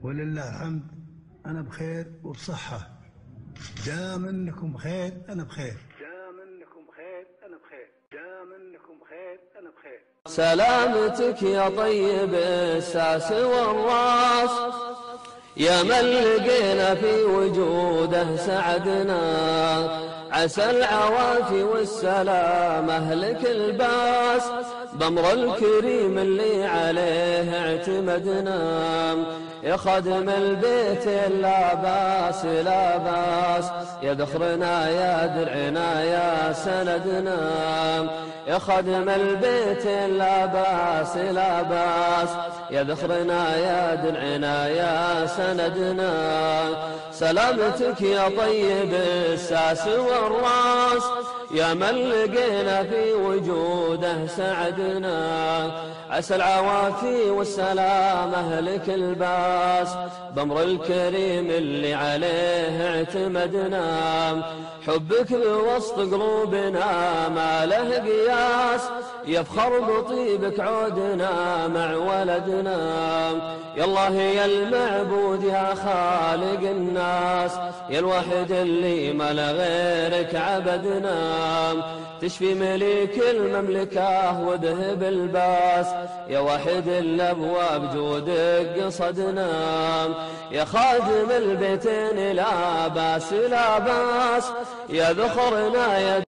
ولله الحمد أنا بخير وبصحة. دام أنكم بخير أنا بخير. دام أنكم بخير أنا بخير. دام أنكم بخير أنا بخير. سلامتك يا طيب الساس والراس، يا من لقينا في وجوده سعدنا. عسى العوافي والسلامة لك الباس، بأمر الكريم اللي عليه اعتمدنا. يا خادم البيت لا باس لا باس، يا ذخرنا يا درعنا يا سندنا. يا خادم البيت لا باس لا باس، يا ذخرنا يا درعنا يا سندنا. سلامتك يا طيب الساس والراس، يا من لقينا في وجوده سعدنا. عسى العوافي والسلامة لك الباس، بأمر الكريم اللي عليه اعتمدنا. حبك بوسط قلوبنا ما له قياس، يفخر بطيبك عودنا مع ولدنا. يا الله يا المعبود يا خالق الناس، يا الواحد اللي ما لغيرك عبدنا. تشفي مليك المملكة وذهب الباس، يا واحد الأبواب جودك قصدنا. يا خادم البيتين لا باس لا باس، يا ذخرنا يا